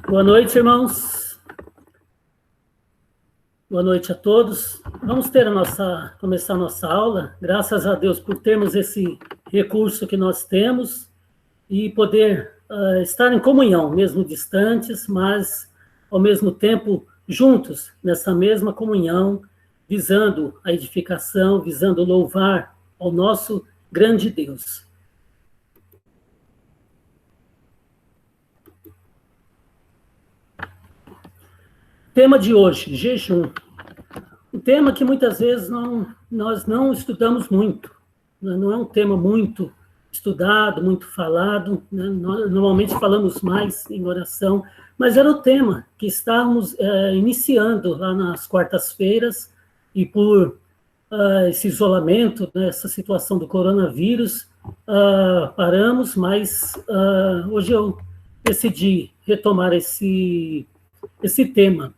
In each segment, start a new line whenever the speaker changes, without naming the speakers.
Boa noite, irmãos. Boa noite a todos. Vamos começar a nossa aula. Graças a Deus por termos esse recurso que nós temos e poder estar em comunhão, mesmo distantes, mas ao mesmo tempo juntos nessa mesma comunhão, visando a edificação, visando louvar ao nosso grande Deus. Tema de hoje, jejum. Um tema que muitas vezes nós não estudamos muito. Não é um tema muito estudado, muito falado. Né? Nós normalmente falamos mais em oração, mas era o tema que estávamos iniciando lá nas quartas-feiras, e por esse isolamento, né, essa situação do coronavírus, paramos, mas hoje eu decidi retomar esse tema.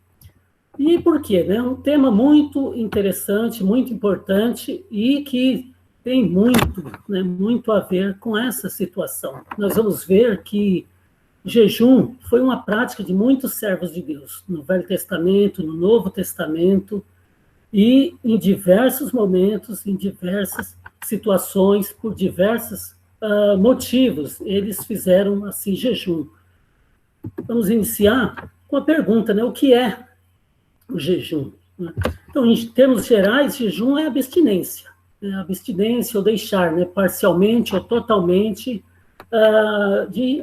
E por quê? É um tema muito interessante, muito importante e que tem muito a ver com essa situação. Nós vamos ver que jejum foi uma prática de muitos servos de Deus, no Velho Testamento, no Novo Testamento, e em diversos momentos, em diversas situações, por diversos motivos, eles fizeram assim jejum. Vamos iniciar com a pergunta, né? O que é o jejum? Então, em termos gerais, jejum é abstinência. Abstinência ou deixar, né, parcialmente ou totalmente de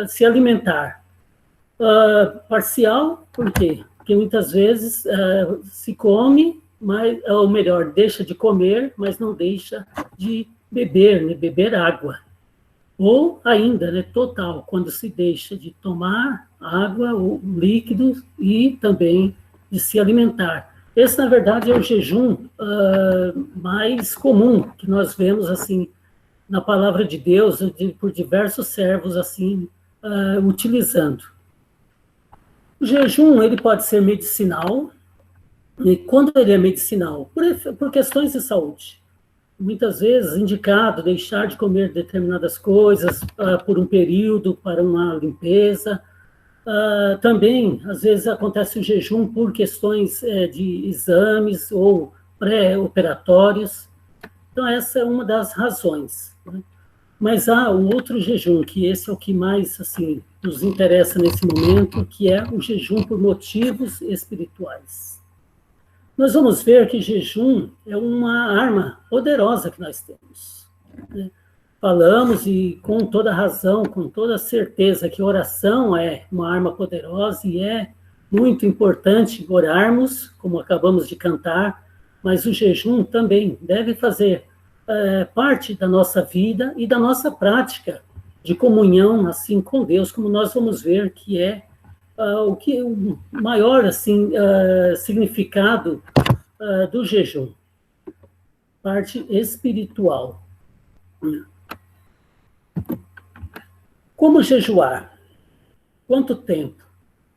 se alimentar. Parcial, por quê? Porque muitas vezes se come, ou melhor, deixa de comer, mas não deixa de beber, né, beber água. Ou ainda, né, total, quando se deixa de tomar água ou líquidos e também de se alimentar. Esse, na verdade, é o jejum mais comum que nós vemos assim na palavra de Deus, por diversos servos assim utilizando. O jejum ele pode ser medicinal, e quando ele é medicinal? Por questões de saúde. Muitas vezes indicado deixar de comer determinadas coisas por um período, para uma limpeza. Também, às vezes, acontece o jejum por questões de exames ou pré-operatórios. Então, essa é uma das razões. Né? Mas há um outro jejum, que esse é o que mais assim, nos interessa nesse momento, que é o jejum por motivos espirituais. Nós vamos ver que jejum é uma arma poderosa que nós temos. Né? Falamos, e com toda razão, com toda certeza, que oração é uma arma poderosa e é muito importante orarmos, como acabamos de cantar, mas o jejum também deve fazer parte da nossa vida e da nossa prática de comunhão assim com Deus, como nós vamos ver que é o maior assim, significado do jejum, parte espiritual. Como jejuar? Quanto tempo?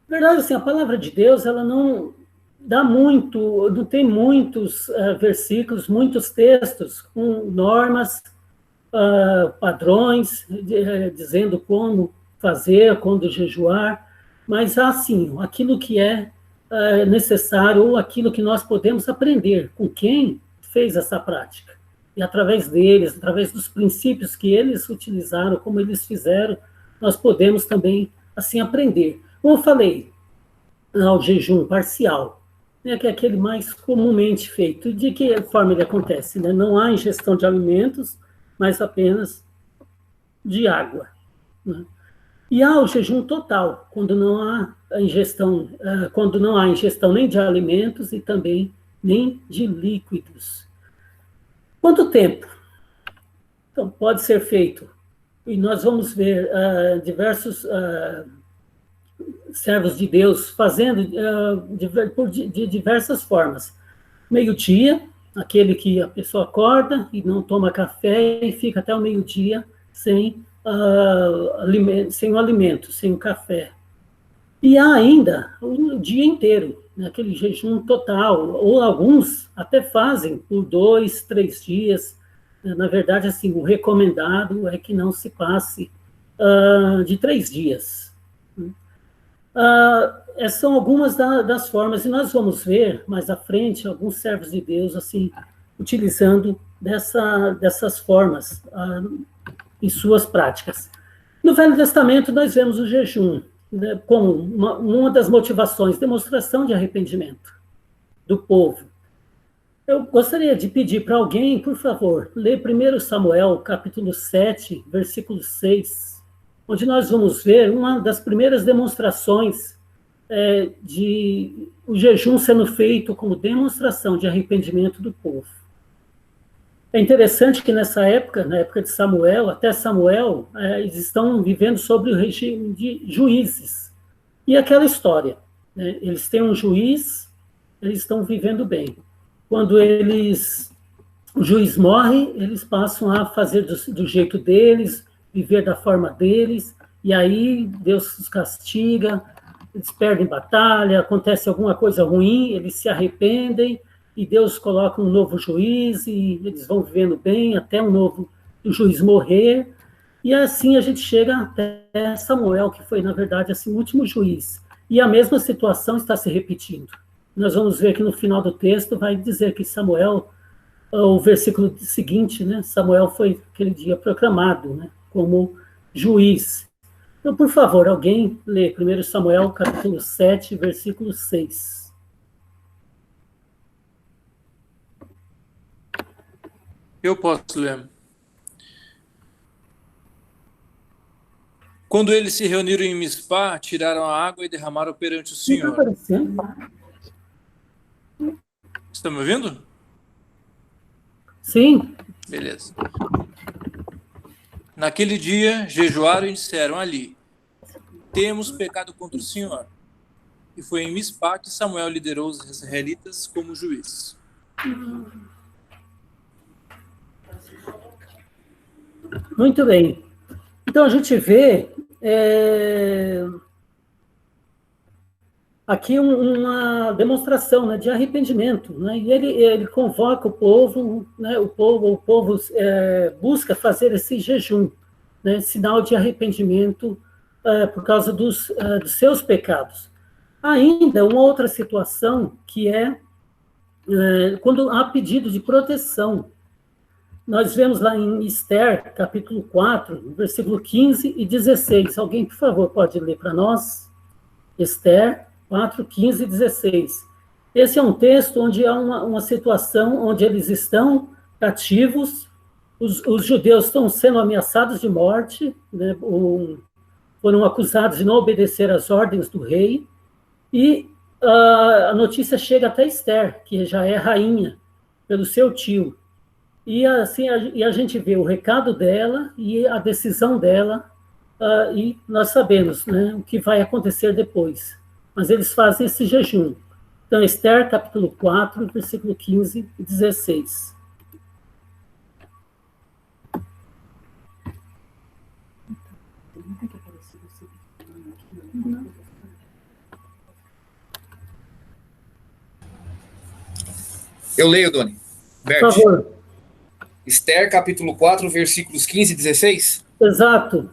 Na verdade, assim, a palavra de Deus, ela não tem muitos versículos, muitos textos com normas, padrões, dizendo como fazer, quando jejuar, mas há, sim, aquilo que é necessário, ou aquilo que nós podemos aprender com quem fez essa prática. E através deles, através dos princípios que eles utilizaram, como eles fizeram, nós podemos também, assim, aprender. Como eu falei, ao jejum parcial, né, que é aquele mais comumente feito. De que forma ele acontece? Né? Não há ingestão de alimentos, mas apenas de água. Né? E há o jejum total, quando não há ingestão nem de alimentos e também nem de líquidos. Quanto tempo? Então, pode ser feito, e nós vamos ver diversos servos de Deus fazendo de diversas formas. Meio-dia, aquele que a pessoa acorda e não toma café e fica até o meio-dia sem o alimento, sem o café. E há ainda o dia inteiro, aquele jejum total, ou alguns até fazem por 2, 3 dias. Na verdade, assim, o recomendado é que não se passe de 3 dias. Essas são algumas das formas, e nós vamos ver mais à frente alguns servos de Deus assim utilizando dessas formas em suas práticas. No Velho Testamento, nós vemos o jejum, né, como uma das motivações, demonstração de arrependimento do povo. Eu gostaria de pedir para alguém, por favor, ler 1 Samuel, capítulo 7, versículo 6, onde nós vamos ver uma das primeiras demonstrações de o jejum sendo feito como demonstração de arrependimento do povo. É interessante que nessa época, na época de Samuel, até Samuel, eles estão vivendo sobre o regime de juízes. E aquela história, né? Eles têm um juiz, eles estão vivendo bem. Quando o juiz morre, eles passam a fazer do jeito deles, viver da forma deles, e aí Deus os castiga, eles perdem batalha, acontece alguma coisa ruim, eles se arrependem, e Deus coloca um novo juiz, e eles vão vivendo bem até o juiz morrer, e assim a gente chega até Samuel, que foi, na verdade, assim, o último juiz. E a mesma situação está se repetindo. Nós vamos ver que no final do texto vai dizer que Samuel, o versículo seguinte, né, Samuel foi aquele dia proclamado, né, como juiz. Então, por favor, alguém lê 1 Samuel, capítulo 7, versículo 6.
Eu posso ler. Quando eles se reuniram em Mispá, tiraram a água e derramaram perante o Senhor.
Está aparecendo?
Está me ouvindo?
Sim.
Beleza. Naquele dia, jejuaram e disseram ali: temos pecado contra o Senhor. E foi em Mispá que Samuel liderou os israelitas como juiz.
Muito bem. Então, a gente vê aqui uma demonstração, né, de arrependimento, né, e ele convoca o povo, né, o povo busca fazer esse jejum, né, sinal de arrependimento por causa dos seus pecados. Ainda uma outra situação que quando há pedido de proteção. Nós vemos lá em Esther, capítulo 4, versículo 15 e 16. Alguém, por favor, pode ler para nós? Esther 4, 15 e 16. Esse é um texto onde há uma situação onde eles estão cativos, os judeus estão sendo ameaçados de morte, né, foram acusados de não obedecer às ordens do rei, e a notícia chega até Esther, que já é rainha, pelo seu tio. E assim a gente vê o recado dela e a decisão dela, e nós sabemos, né, o que vai acontecer depois. Mas eles fazem esse jejum. Então, Esther, capítulo 4, versículo 15 e 16.
Eu leio, Doni. Bert.
Por favor.
Esther, capítulo 4, versículos 15 e 16?
Exato.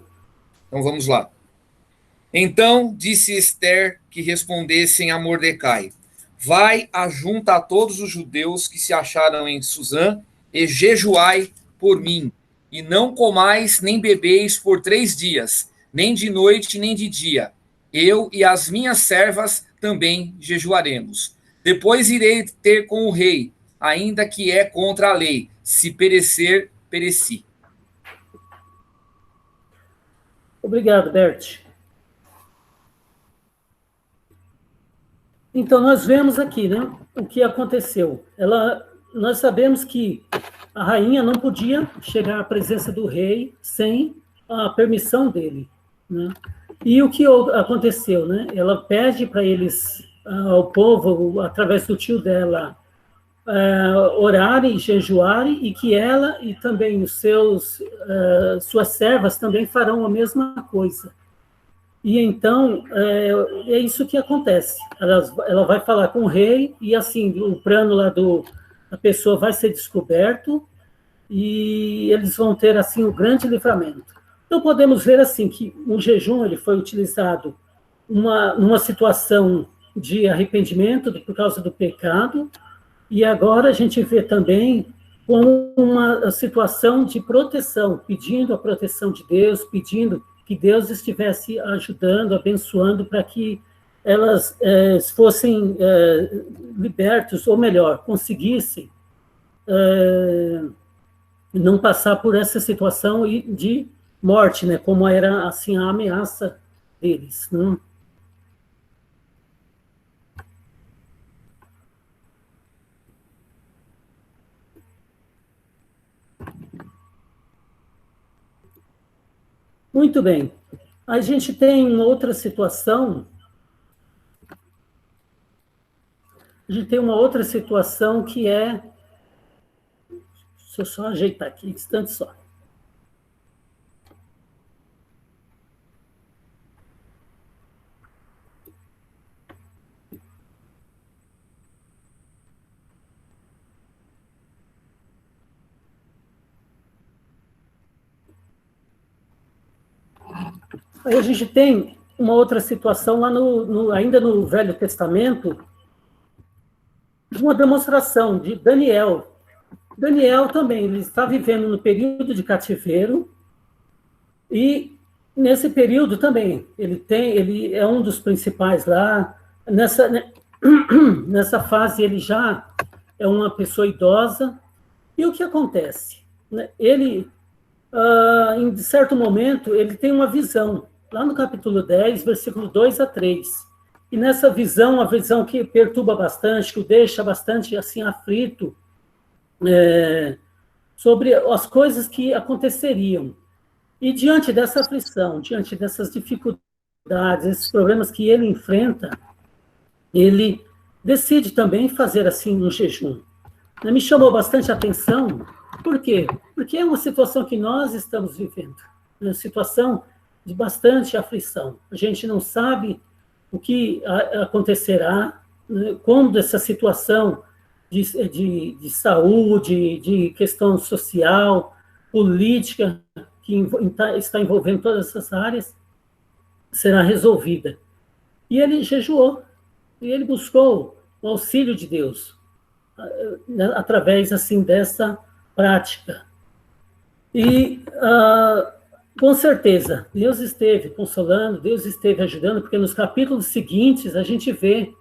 Então vamos lá. Então disse Esther que respondessem a Mordecai: vai, ajunta a todos os judeus que se acharam em Suzã e jejuai por mim, e não comais nem bebeis por 3 dias, nem de noite nem de dia. Eu e as minhas servas também jejuaremos. Depois irei ter com o rei, ainda que é contra a lei. Se perecer, pereci.
Obrigado, Bert. Então, nós vemos aqui, né, o que aconteceu. Nós sabemos que a rainha não podia chegar à presença do rei sem a permissão dele, né? E o que aconteceu, né? Ela pede para eles, ao povo, através do tio dela, orarem, jejuarem, e que ela e também suas servas também farão a mesma coisa. E então, é isso que acontece. Ela vai falar com o rei, e assim, o plano lá da pessoa vai ser descoberto, e eles vão ter, assim, um grande livramento. Então, podemos ver, assim, que o jejum ele foi utilizado numa situação de arrependimento por causa do pecado, e agora a gente vê também como uma situação de proteção, pedindo a proteção de Deus, pedindo que Deus estivesse ajudando, abençoando para que elas fossem libertos, ou melhor, conseguissem não passar por essa situação de morte, né, como era assim a ameaça deles, né? Muito bem. A gente tem uma outra situação. A gente tem uma outra situação que é... Deixa eu só ajeitar aqui, um instante só. Aí a gente tem uma outra situação lá ainda no Velho Testamento, de uma demonstração de Daniel. Daniel também, ele está vivendo no período de cativeiro, e nesse período também, ele é um dos principais lá. Nessa fase, ele já é uma pessoa idosa. E o que acontece? Ele, em certo momento, ele tem uma visão, lá no capítulo 10, versículo 2 a 3. E nessa visão, uma visão que perturba bastante, que o deixa bastante assim aflito, sobre as coisas que aconteceriam. E diante dessa aflição, diante dessas dificuldades, esses problemas que ele enfrenta, ele decide também fazer assim um jejum. Me chamou bastante a atenção. Por quê? Porque é uma situação que nós estamos vivendo, uma situação de bastante aflição. A gente não sabe o que acontecerá, né, quando essa situação de saúde, de questão social, política, que está envolvendo todas essas áreas, será resolvida. E ele jejuou, e ele buscou o auxílio de Deus, através assim dessa prática. E, com certeza, Deus esteve consolando, Deus esteve ajudando, porque nos capítulos seguintes a gente vê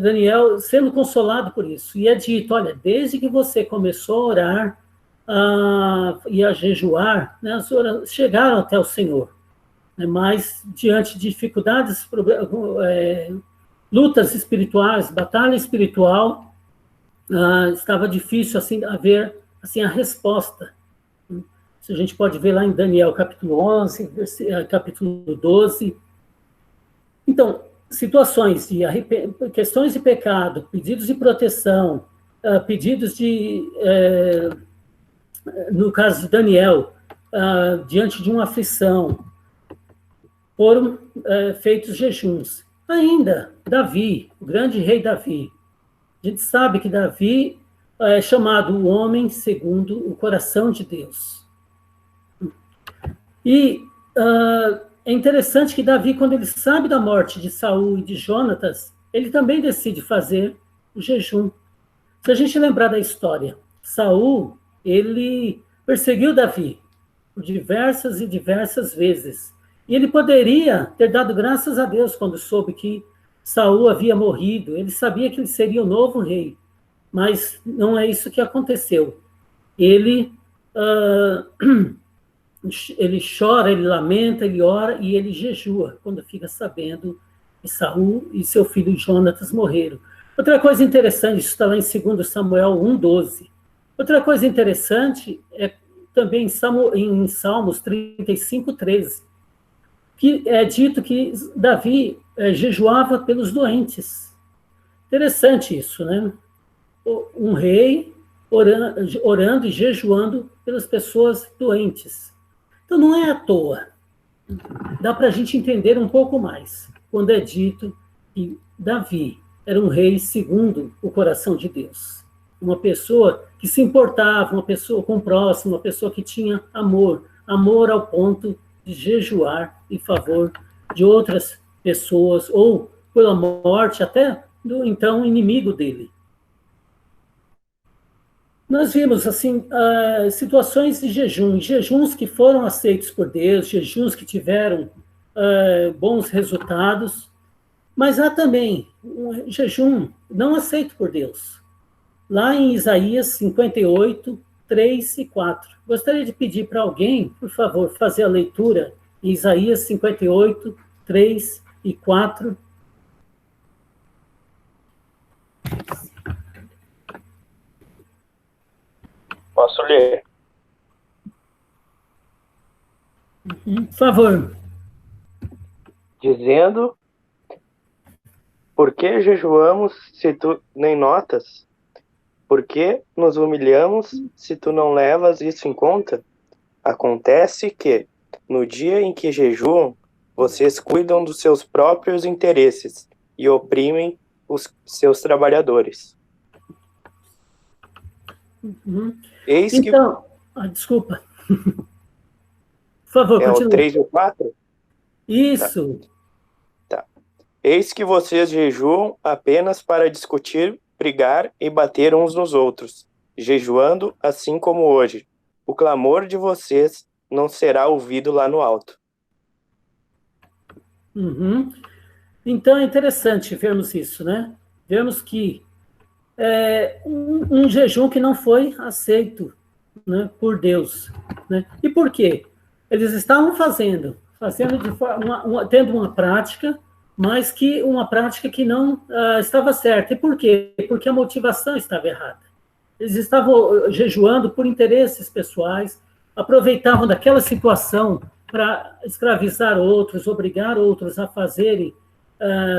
Daniel sendo consolado por isso. E é dito, olha, desde que você começou a orar e a jejuar, né, as orações chegaram até o Senhor. Né, mas, diante de dificuldades, lutas espirituais, batalha espiritual, estava difícil assim haver assim a resposta. Isso a gente pode ver lá em Daniel, capítulo 11, capítulo 12. Então, situações de questões de pecado, pedidos de proteção, pedidos de, no caso de Daniel, diante de uma aflição, foram feitos jejuns. Ainda, Davi, o grande rei Davi. A gente sabe que Davi é chamado o homem segundo o coração de Deus. E é interessante que Davi, quando ele sabe da morte de Saul e de Jonatas, ele também decide fazer o jejum. Se a gente lembrar da história, Saul, ele perseguiu Davi por diversas e diversas vezes. E ele poderia ter dado graças a Deus quando soube que Saul havia morrido. Ele sabia que ele seria o novo rei, mas não é isso que aconteceu. Ele chora, ele lamenta, ele ora e ele jejua quando fica sabendo que Saul e seu filho Jonatas morreram. Outra coisa interessante, isso está lá em 2 Samuel 1,12. Outra coisa interessante é também em Salmos 35,13, que é dito que Davi jejuava pelos doentes. Interessante isso, né? Um rei orando e jejuando pelas pessoas doentes. Então, não é à toa. Dá para a gente entender um pouco mais quando é dito que Davi era um rei segundo o coração de Deus. Uma pessoa que se importava, uma pessoa com o próximo, uma pessoa que tinha amor ao ponto de jejuar em favor de outras pessoas, ou pela morte até do então inimigo dele. Nós vimos assim situações de jejum, jejuns que foram aceitos por Deus, jejuns que tiveram bons resultados, mas há também um jejum não aceito por Deus. Lá em Isaías 58, 3 e 4. Gostaria de pedir para alguém, por favor, fazer a leitura em Isaías 58, 3 e 4.
Posso ler?
Por favor.
Dizendo, por que jejuamos se tu nem notas? Por que nos humilhamos se tu não levas isso em conta? Acontece que, no dia em que jejuam, vocês cuidam dos seus próprios interesses e oprimem os seus trabalhadores. Eis que...
Então, desculpa. Por favor, continue.
O 3 e o 4?
Isso.
Tá. Eis que vocês jejuam apenas para discutir, brigar e bater uns nos outros, jejuando assim como hoje. O clamor de vocês não será ouvido lá no alto.
Então é interessante vermos isso, né? Vemos que um jejum que não foi aceito, né, por Deus, né? E por quê? Eles estavam fazendo de forma, tendo uma prática, mas que uma prática que não estava certa. E por quê? Porque a motivação estava errada. Eles estavam jejuando por interesses pessoais, aproveitavam daquela situação para escravizar outros, obrigar outros a fazerem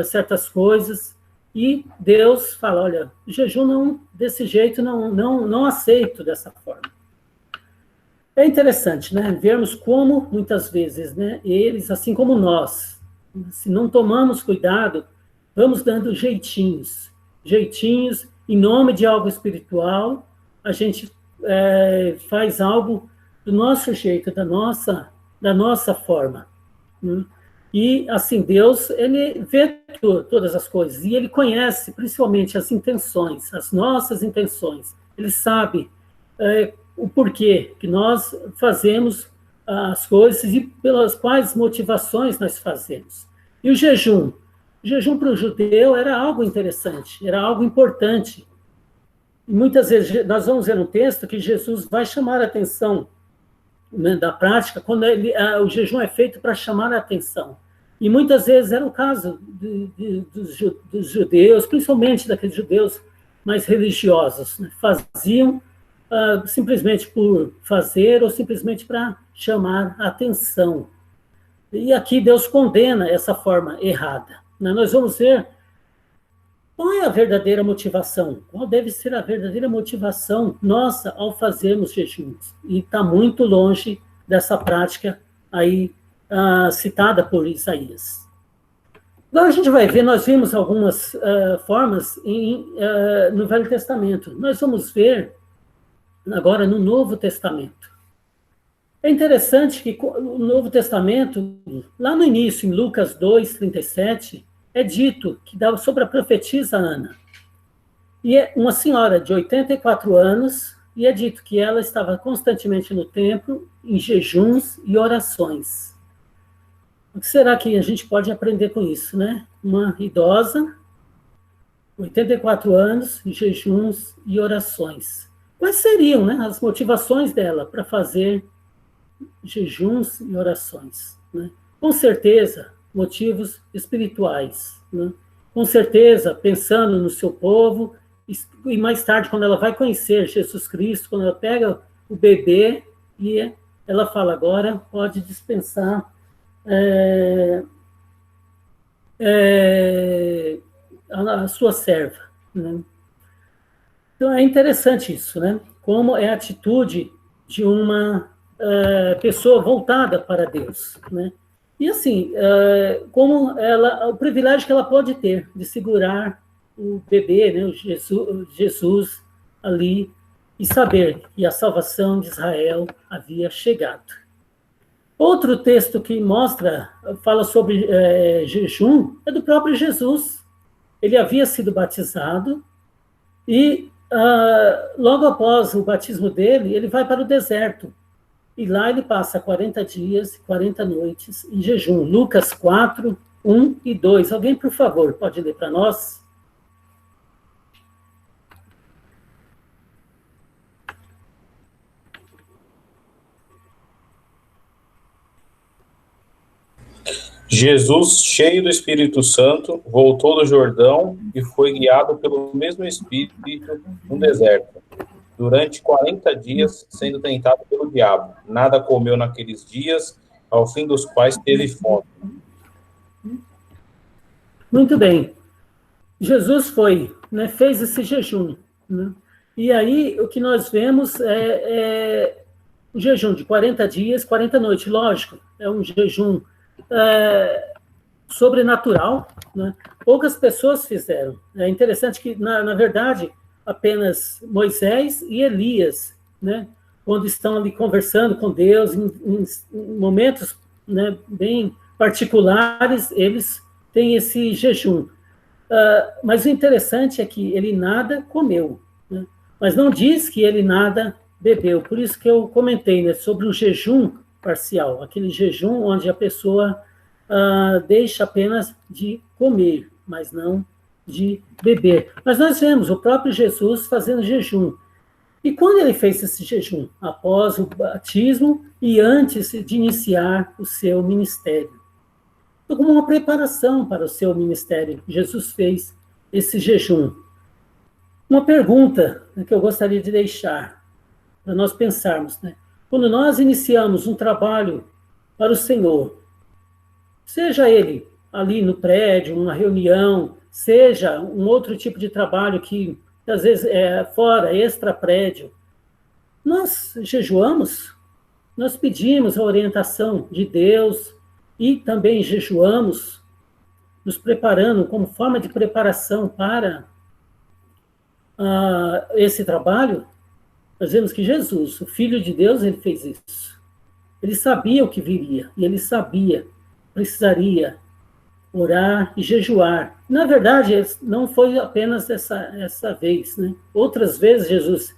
certas coisas. E Deus fala, olha, jejum não, desse jeito não aceito dessa forma. É interessante, né, vermos como, muitas vezes, né, eles, assim como nós, se não tomamos cuidado, vamos dando jeitinhos em nome de algo espiritual, a gente faz algo do nosso jeito, da nossa forma. E, assim, Deus, ele vê todas as coisas, e ele conhece, principalmente, as intenções, as nossas intenções. Ele sabe o porquê que nós fazemos as coisas e pelas quais motivações nós fazemos. E o jejum para o judeu era algo interessante, era algo importante. E muitas vezes nós vamos ver no texto que Jesus vai chamar a atenção, né, da prática, quando o jejum é feito para chamar a atenção. E muitas vezes era o caso dos judeus, principalmente daqueles judeus mais religiosos, né, faziam simplesmente por fazer ou simplesmente para chamar a atenção. E aqui Deus condena essa forma errada. Né? Nós vamos ver qual é a verdadeira motivação, qual deve ser a verdadeira motivação nossa ao fazermos jejuns. E está muito longe dessa prática aí citada por Isaías. Agora a gente vai ver, nós vimos algumas formas no Velho Testamento. Nós vamos ver agora no Novo Testamento. É interessante que o Novo Testamento, lá no início, em Lucas 2, 37, é dito que dá sobre a profetisa Ana. E é uma senhora de 84 anos, e é dito que ela estava constantemente no templo, em jejuns e orações. O que será que a gente pode aprender com isso, né? Uma idosa, 84 anos, em jejuns e orações. Quais seriam, né, as motivações dela para fazer jejuns e orações? Né? Com certeza, motivos espirituais. Né? Com certeza, pensando no seu povo, e mais tarde, quando ela vai conhecer Jesus Cristo, quando ela pega o bebê, e ela fala, agora pode dispensar a sua serva. Né? Então, é interessante isso, né? Como é a atitude de uma pessoa voltada para Deus, né? E, assim, como o privilégio que ela pode ter de segurar o bebê, né, o Jesus ali, e saber que a salvação de Israel havia chegado. Outro texto que fala sobre jejum, é do próprio Jesus. Ele havia sido batizado e, logo após o batismo dele, ele vai para o deserto. E lá ele passa 40 dias e 40 noites em jejum. Lucas 4, 1 e 2. Alguém, por favor, pode ler para nós?
Jesus, cheio do Espírito Santo, voltou do Jordão e foi guiado pelo mesmo Espírito no deserto. Durante 40 dias, sendo tentado pelo diabo. Nada comeu naqueles dias, ao fim dos quais teve fome.
Muito bem. Jesus fez esse jejum. Né? E aí, o que nós vemos é um jejum de 40 dias, 40 noites. Lógico, é um jejum sobrenatural, né? Poucas pessoas fizeram. É interessante que, na verdade, apenas Moisés e Elias, né? Quando estão ali conversando com Deus, em momentos, né, bem particulares, eles têm esse jejum. Mas o interessante é que ele nada comeu, né? Mas não diz que ele nada bebeu. Por isso que eu comentei, né, sobre o jejum parcial, aquele jejum onde a pessoa deixa apenas de comer, mas não de beber. Mas nós vemos o próprio Jesus fazendo jejum. E quando ele fez esse jejum? Após o batismo e antes de iniciar o seu ministério. Então, como uma preparação para o seu ministério, Jesus fez esse jejum. Uma pergunta, né, que eu gostaria de deixar para nós pensarmos, né? Quando nós iniciamos um trabalho para o Senhor, seja ele ali no prédio, uma reunião, seja um outro tipo de trabalho que, às vezes, é fora, extra-prédio, nós jejuamos, nós pedimos a orientação de Deus e também jejuamos, nos preparando como forma de preparação para esse trabalho. Nós vemos que Jesus, o Filho de Deus, ele fez isso. Ele sabia o que viria, e ele sabia, precisaria orar e jejuar. Na verdade, não foi apenas essa vez, né? Outras vezes Jesus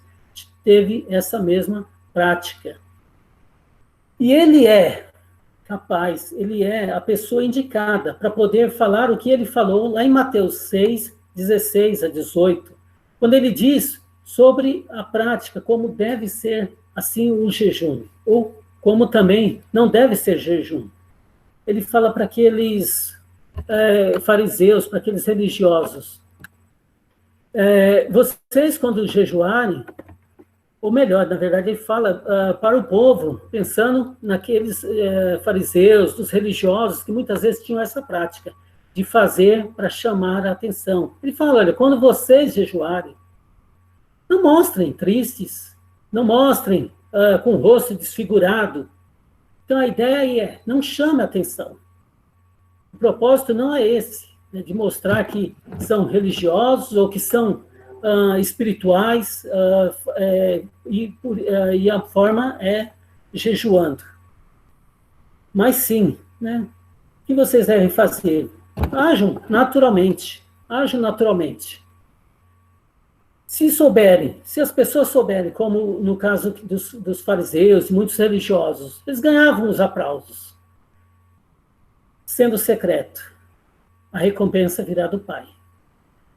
teve essa mesma prática. E ele é capaz, ele é a pessoa indicada para poder falar o que ele falou lá em Mateus 6, 16 a 18, quando ele diz sobre a prática, como deve ser assim o jejum, ou como também não deve ser jejum. Ele fala para aqueles fariseus, para aqueles religiosos, vocês quando jejuarem, ou melhor, na verdade ele fala para o povo, pensando naqueles fariseus, dos religiosos, que muitas vezes tinham essa prática, de fazer para chamar a atenção. Ele fala, olha, quando vocês jejuarem, não mostrem tristes, não mostrem com o rosto desfigurado. Então, a ideia é, não chame a atenção. O propósito não é esse, né, de mostrar que são religiosos ou que são espirituais, e a forma é jejuando. Mas sim, né, o que vocês devem fazer? Ajam naturalmente. Ajam naturalmente. Se as pessoas souberem, como no caso dos fariseus e muitos religiosos, eles ganhavam os aplausos. Sendo secreto, a recompensa virá do Pai.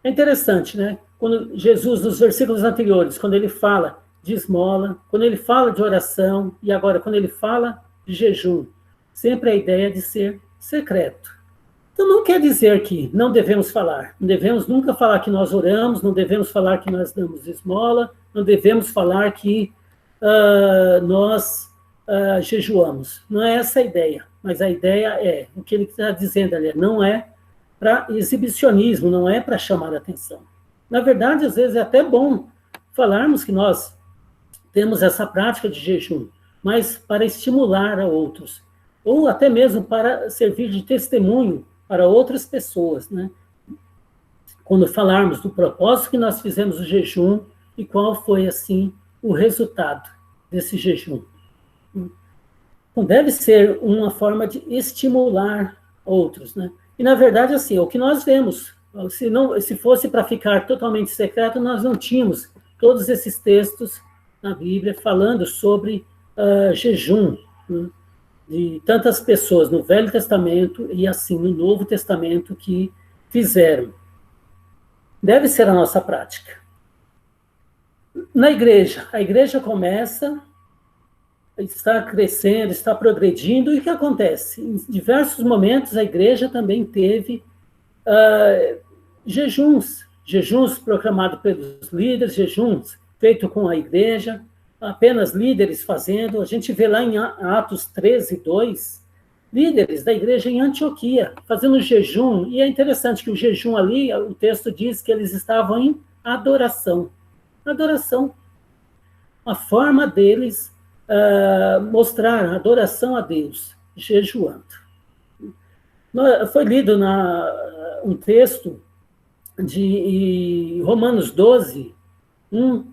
É interessante, né? Quando Jesus, nos versículos anteriores, quando ele fala de esmola, quando ele fala de oração, e agora quando ele fala de jejum, sempre a ideia de ser secreto. Então, não quer dizer que não devemos falar. Não devemos nunca falar que nós oramos, não devemos falar que nós damos esmola, não devemos falar que nós jejuamos. Não é essa a ideia, mas a ideia é, o que ele está dizendo ali, não é para exibicionismo, não é para chamar a atenção. Na verdade, às vezes é até bom falarmos que nós temos essa prática de jejum, mas para estimular a outros, ou até mesmo para servir de testemunho para outras pessoas, né? Quando falarmos do propósito que nós fizemos o jejum e qual foi, assim, o resultado desse jejum. Então, deve ser uma forma de estimular outros, né? E, na verdade, assim, é o que nós vemos. Se fosse para ficar totalmente secreto, nós não tínhamos todos esses textos na Bíblia falando sobre jejum, né? De tantas pessoas no Velho Testamento e, assim, no Novo Testamento que fizeram. Deve ser a nossa prática. Na igreja, a igreja começa, está crescendo, está progredindo, e o que acontece? Em diversos momentos, a igreja também teve jejuns proclamados pelos líderes, jejuns feitos com a igreja, apenas líderes fazendo. A gente vê lá em Atos 13:2, líderes da igreja em Antioquia fazendo jejum, e é interessante que o jejum ali, o texto diz que eles estavam em adoração. Adoração. A forma deles mostrar adoração a Deus, jejuando. Foi lido um texto de Romanos 12:1,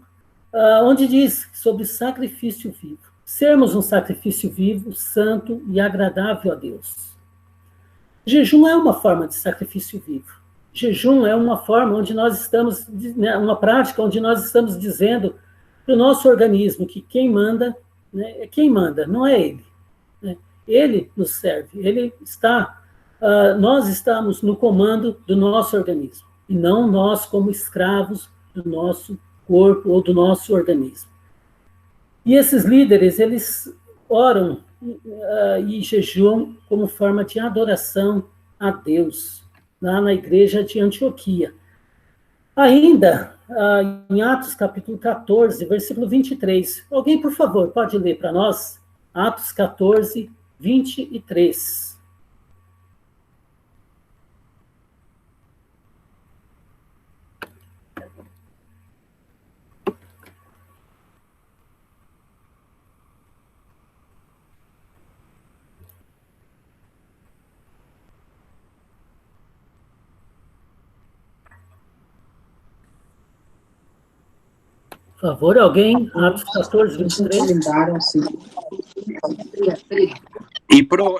onde diz sobre sacrifício vivo. Sermos um sacrifício vivo, santo e agradável a Deus. Jejum é uma forma de sacrifício vivo. Jejum é uma forma onde nós estamos, uma prática onde nós estamos dizendo para o nosso organismo que quem manda, né, é quem manda, não é ele. Né? Ele nos serve, nós estamos no comando do nosso organismo, e não nós como escravos do nosso corpo ou do nosso organismo. E esses líderes, eles oram e jejuam como forma de adoração a Deus, lá na igreja de Antioquia. Ainda, em Atos capítulo 14, versículo 23. Alguém, por favor, pode ler para nós? Atos 14, 23. Por favor, alguém? Atos 14, 23.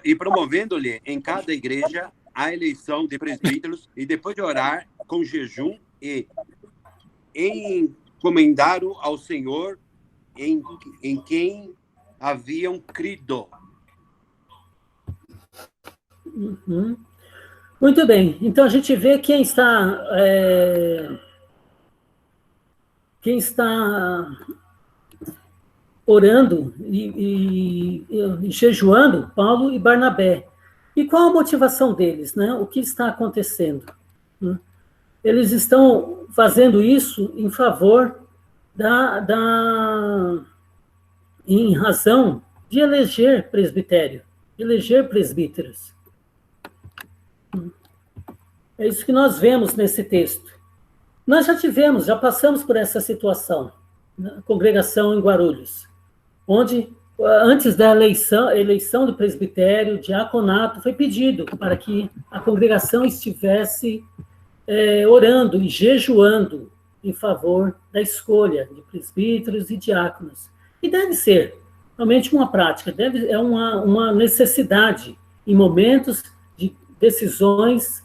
E promovendo-lhe em cada igreja a eleição de presbíteros, e depois de orar com jejum, e encomendaram ao Senhor em quem haviam crido.
Uhum. Muito bem. Então, a gente vê quem está orando e jejuando, Paulo e Barnabé. E qual a motivação deles, né? O que está acontecendo? Né? Eles estão fazendo isso em favor em razão de eleger presbitério, eleger presbíteros. É isso que nós vemos nesse texto. Nós já passamos por essa situação, na congregação em Guarulhos, onde, antes da eleição do presbitério, diaconato, foi pedido para que a congregação estivesse orando e jejuando em favor da escolha de presbíteros e diáconos. E deve ser realmente uma prática, é uma necessidade em momentos de decisões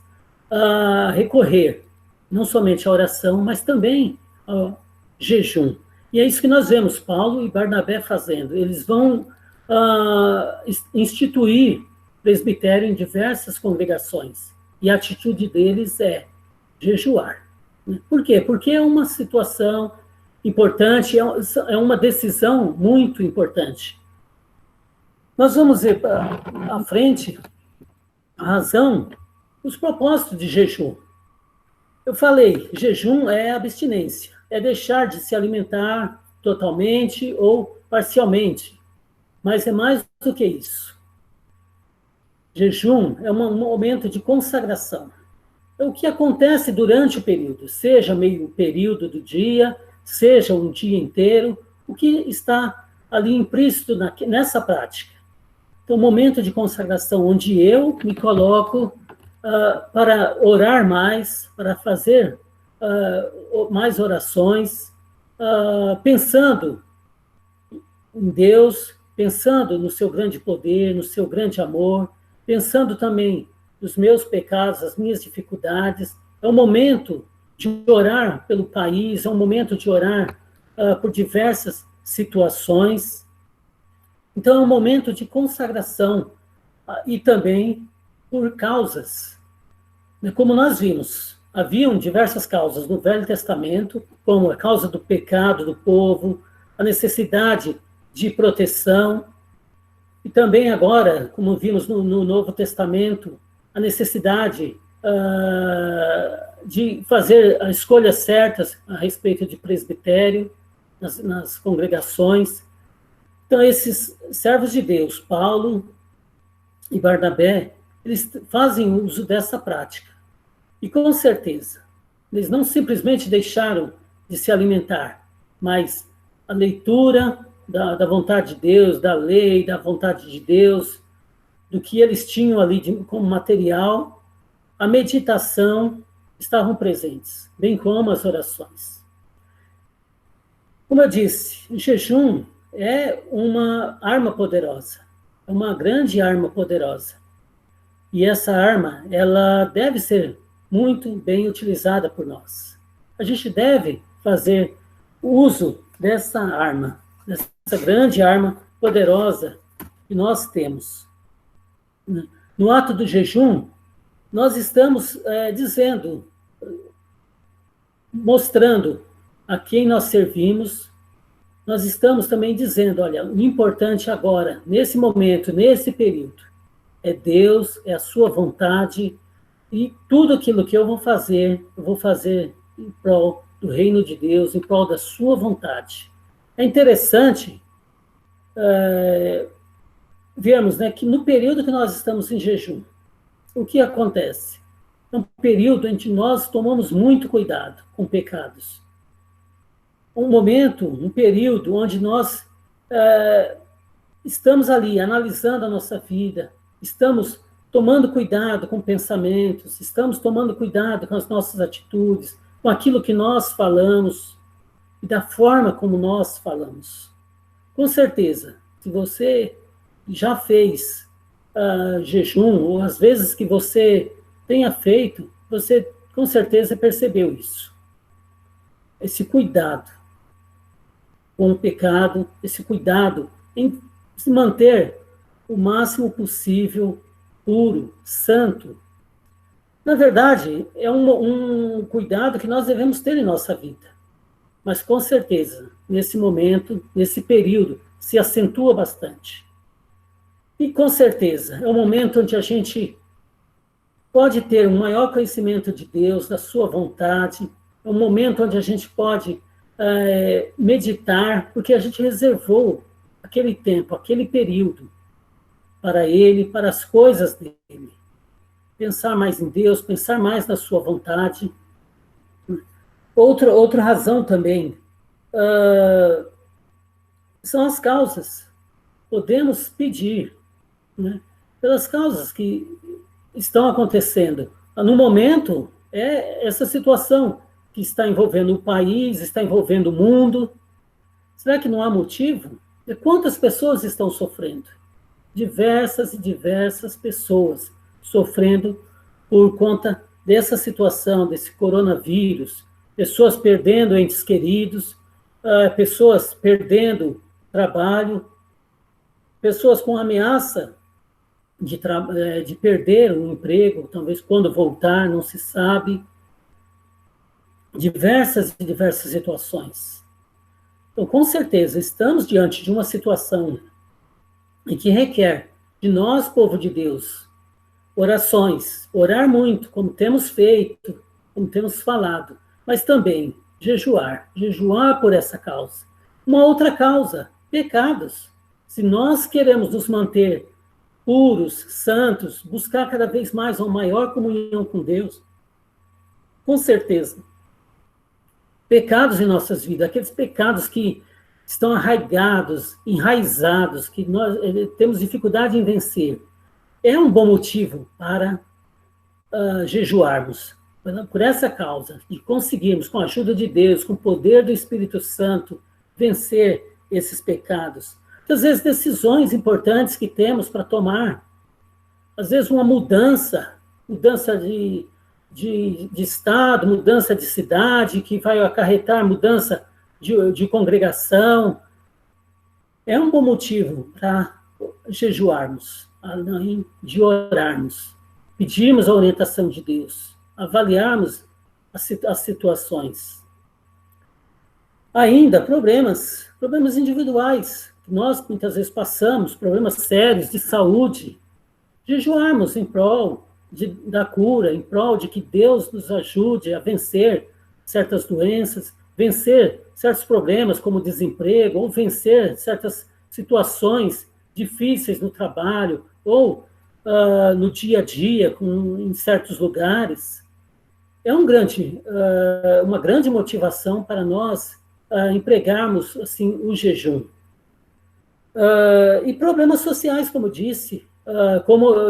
a recorrer, não somente à oração, mas também ao jejum. E é isso que nós vemos Paulo e Barnabé fazendo. Eles vão instituir presbitério em diversas congregações. E a atitude deles é jejuar. Por quê? Porque é uma situação importante, é uma decisão muito importante. Nós vamos ver à frente a razão, os propósitos de jejum. Eu falei, jejum é abstinência, é deixar de se alimentar totalmente ou parcialmente, mas é mais do que isso. Jejum é um momento de consagração. É o que acontece durante o período, seja meio período do dia, seja um dia inteiro, o que está ali implícito nessa prática. Então, momento de consagração onde eu me coloco para orar mais, para fazer mais orações, pensando em Deus, pensando no seu grande poder, no seu grande amor, pensando também nos meus pecados, as minhas dificuldades. É um momento de orar pelo país, é um momento de orar por diversas situações. Então, é um momento de consagração e também por causas. Como nós vimos, haviam diversas causas no Velho Testamento, como a causa do pecado do povo, a necessidade de proteção, e também agora, como vimos no Novo Testamento, a necessidade de fazer as escolhas certas a respeito de presbitério nas congregações. Então, esses servos de Deus, Paulo e Barnabé, eles fazem uso dessa prática. E, com certeza, eles não simplesmente deixaram de se alimentar, mas a leitura da vontade de Deus, da lei, da vontade de Deus, do que eles tinham ali como material, a meditação estavam presentes, bem como as orações. Como eu disse, o jejum é uma arma poderosa, é uma grande arma poderosa. E essa arma, ela deve ser muito bem utilizada por nós. A gente deve fazer uso dessa arma, dessa grande arma poderosa que nós temos. No ato do jejum, nós estamos dizendo, mostrando a quem nós servimos, nós estamos também dizendo, olha, o importante agora, nesse momento, nesse período, é Deus, é a sua vontade, e tudo aquilo que eu vou fazer em prol do reino de Deus, em prol da sua vontade. É interessante vermos, né, que no período que nós estamos em jejum, o que acontece? É um período em que nós tomamos muito cuidado com pecados. Um momento, um período onde nós estamos ali analisando a nossa vida, estamos tomando cuidado com pensamentos, estamos tomando cuidado com as nossas atitudes, com aquilo que nós falamos e da forma como nós falamos. Com certeza, se você já fez jejum, ou às vezes que você tenha feito, você com certeza percebeu isso. Esse cuidado com o pecado, esse cuidado em se manter o máximo possível puro, santo. Na verdade, é um cuidado que nós devemos ter em nossa vida. Mas, com certeza, nesse momento, nesse período, se acentua bastante. E, com certeza, é um momento onde a gente pode ter um maior conhecimento de Deus, da sua vontade, é um momento onde a gente pode meditar, porque a gente reservou aquele tempo, aquele período, para Ele, para as coisas dEle. Pensar mais em Deus, pensar mais na sua vontade. Outra razão também são as causas. Podemos pedir, né, pelas causas que estão acontecendo. No momento, é essa situação que está envolvendo o país, está envolvendo o mundo. Será que não há motivo? E quantas pessoas estão sofrendo? Diversas e diversas pessoas sofrendo por conta dessa situação, desse coronavírus, pessoas perdendo entes queridos, pessoas perdendo trabalho, pessoas com ameaça de perder o emprego, talvez quando voltar, não se sabe. Diversas e diversas situações. Então, com certeza, estamos diante de uma situação em que requer de nós, povo de Deus, orações, orar muito, como temos feito, como temos falado, mas também jejuar por essa causa. Uma outra causa, pecados. Se nós queremos nos manter puros, santos, buscar cada vez mais uma maior comunhão com Deus, com certeza, pecados em nossas vidas, aqueles pecados que estão arraigados, enraizados, que nós temos dificuldade em vencer, é um bom motivo para jejuarmos. Por essa causa, de conseguirmos, com a ajuda de Deus, com o poder do Espírito Santo, vencer esses pecados. Muitas vezes decisões importantes que temos para tomar, às vezes uma mudança de estado, mudança de cidade, que vai acarretar mudança de congregação, é um bom motivo para jejuarmos, além de orarmos, pedirmos a orientação de Deus, avaliarmos as situações. Ainda, problemas individuais, que nós muitas vezes passamos, problemas sérios de saúde, jejuarmos em prol da cura, em prol de que Deus nos ajude a vencer certas doenças, vencer certos problemas como desemprego, ou vencer certas situações difíceis no trabalho, ou no dia a dia, em certos lugares. É uma grande motivação para nós empregarmos assim, o jejum. E problemas sociais, como eu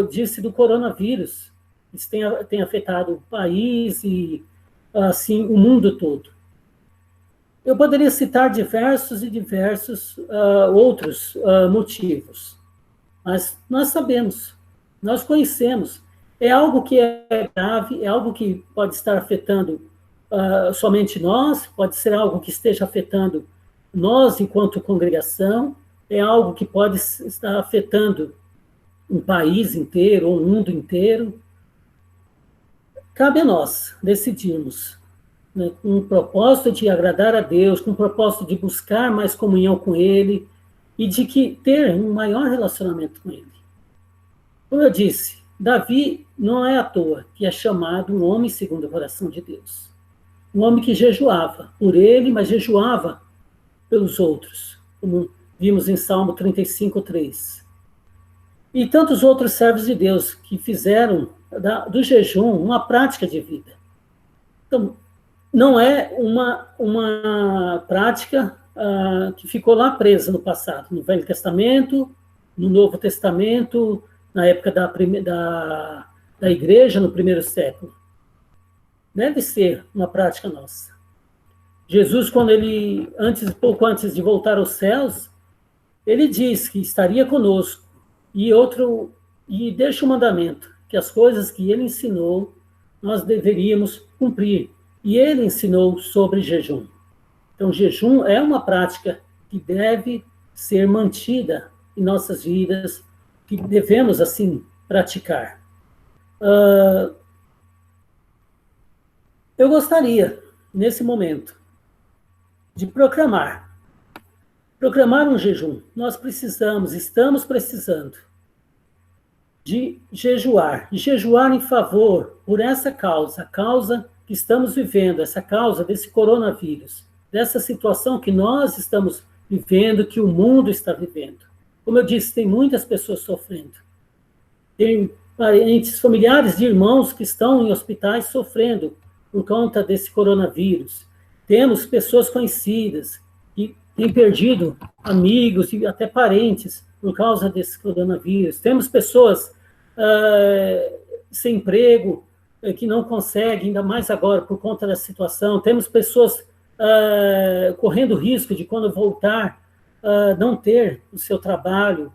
disse, do coronavírus. Isso tem afetado o país e assim, o mundo todo. Eu poderia citar diversos outros motivos, mas nós sabemos, nós conhecemos. É algo que é grave, é algo que pode estar afetando somente nós, pode ser algo que esteja afetando nós enquanto congregação, é algo que pode estar afetando um país inteiro ou um mundo inteiro. Cabe a nós decidirmos, né, com o propósito de agradar a Deus, com o propósito de buscar mais comunhão com Ele e de ter um maior relacionamento com Ele. Como eu disse, Davi não é à toa que é chamado um homem segundo o coração de Deus. Um homem que jejuava por ele, mas jejuava pelos outros, como vimos em Salmo 35:3. E tantos outros servos de Deus que fizeram do jejum uma prática de vida. Então, não é uma prática que ficou lá presa no passado, no Velho Testamento, no Novo Testamento, na época da igreja, no primeiro século. Deve ser uma prática nossa. Jesus, quando pouco antes de voltar aos céus, ele diz que estaria conosco e deixa o mandamento, que as coisas que ele ensinou, nós deveríamos cumprir. E ele ensinou sobre jejum. Então, jejum é uma prática que deve ser mantida em nossas vidas, que devemos, assim, praticar. Eu gostaria, nesse momento, de proclamar um jejum. Nós estamos precisando de jejuar em favor por essa causa, a causa que estamos vivendo, essa causa desse coronavírus, dessa situação que nós estamos vivendo, que o mundo está vivendo. Como eu disse, tem muitas pessoas sofrendo. Tem parentes, familiares de irmãos que estão em hospitais sofrendo por conta desse coronavírus. Temos pessoas conhecidas que têm perdido amigos e até parentes por causa desse coronavírus. Temos pessoas sem emprego, que não conseguem, ainda mais agora por conta da situação. Temos pessoas correndo risco de, quando voltar, não ter o seu trabalho.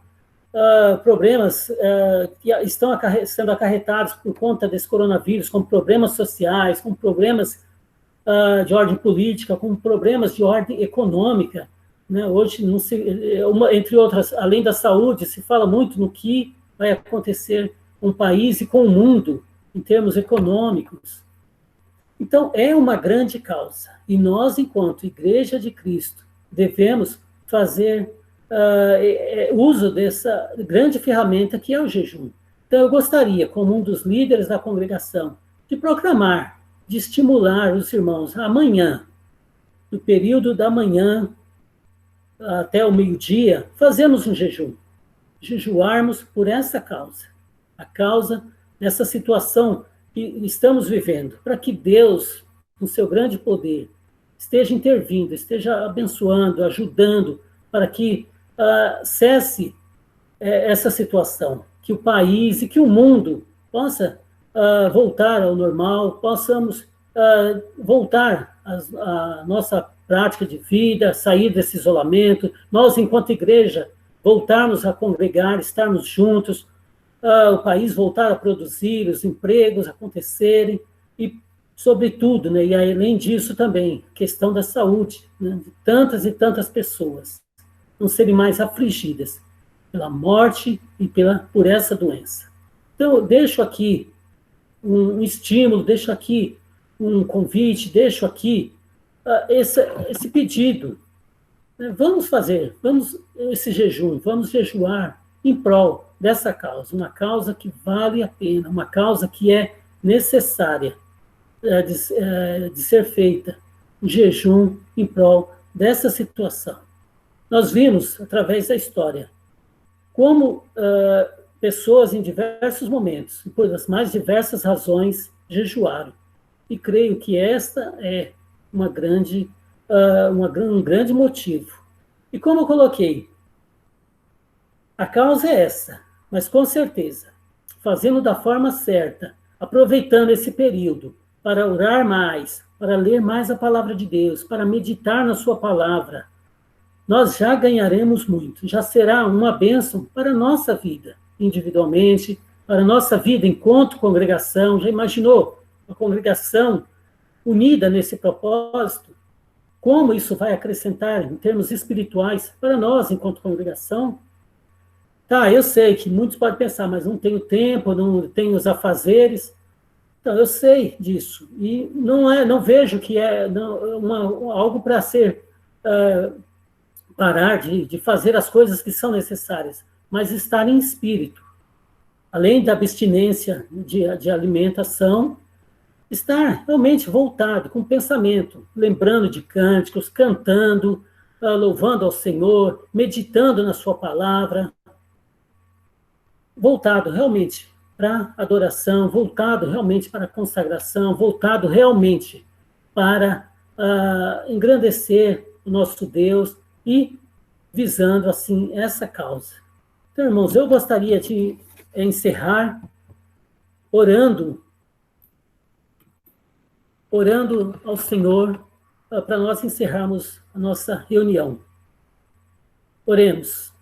Problemas que estão sendo acarretados por conta desse coronavírus, como problemas sociais, como problemas de ordem política, como problemas de ordem econômica. Né? Hoje, entre outras, além da saúde, se fala muito no que vai acontecer com o país e com o mundo, em termos econômicos. Então, é uma grande causa. E nós, enquanto Igreja de Cristo, devemos fazer uso dessa grande ferramenta que é o jejum. Então, eu gostaria, como um dos líderes da congregação, de proclamar, de estimular os irmãos amanhã, no período da manhã até o meio-dia, fazemos um jejum. Jejuarmos por essa causa, a causa dessa situação que estamos vivendo, para que Deus, com seu grande poder, esteja intervindo, esteja abençoando, ajudando, para que cesse essa situação, que o país e que o mundo possa voltar ao normal, possamos voltar à nossa prática de vida, sair desse isolamento. Nós, enquanto igreja, voltarmos a congregar, estarmos juntos, o país voltar a produzir, os empregos acontecerem, e, sobretudo, né, e além disso também, a questão da saúde, né, de tantas e tantas pessoas não serem mais afligidas pela morte e por essa doença. Então, eu deixo aqui um estímulo, deixo aqui um convite, deixo aqui esse pedido. Vamos fazer, esse jejum, vamos jejuar em prol dessa causa, uma causa que vale a pena, uma causa que é necessária de ser feita, um jejum em prol dessa situação. Nós vimos, através da história, como pessoas em diversos momentos, e por as mais diversas razões, jejuaram. E creio que esta é um grande motivo. E como eu coloquei, a causa é essa, mas com certeza, fazendo da forma certa, aproveitando esse período para orar mais, para ler mais a palavra de Deus, para meditar na sua palavra, nós já ganharemos muito, já será uma bênção para a nossa vida, individualmente, para a nossa vida enquanto congregação. Já imaginou a congregação unida nesse propósito? Como isso vai acrescentar em termos espirituais para nós enquanto congregação? Tá, eu sei que muitos podem pensar, mas não tenho tempo, não tenho os afazeres. Então, eu sei disso. E não vejo que é algo para ser parar de fazer as coisas que são necessárias, mas estar em espírito. Além da abstinência de alimentação, estar realmente voltado, com pensamento, lembrando de cânticos, cantando, louvando ao Senhor, meditando na sua palavra, voltado realmente para a adoração, voltado realmente para a consagração, voltado realmente para engrandecer o nosso Deus e visando, assim, essa causa. Então, irmãos, eu gostaria de encerrar orando ao Senhor para nós encerrarmos a nossa reunião. Oremos.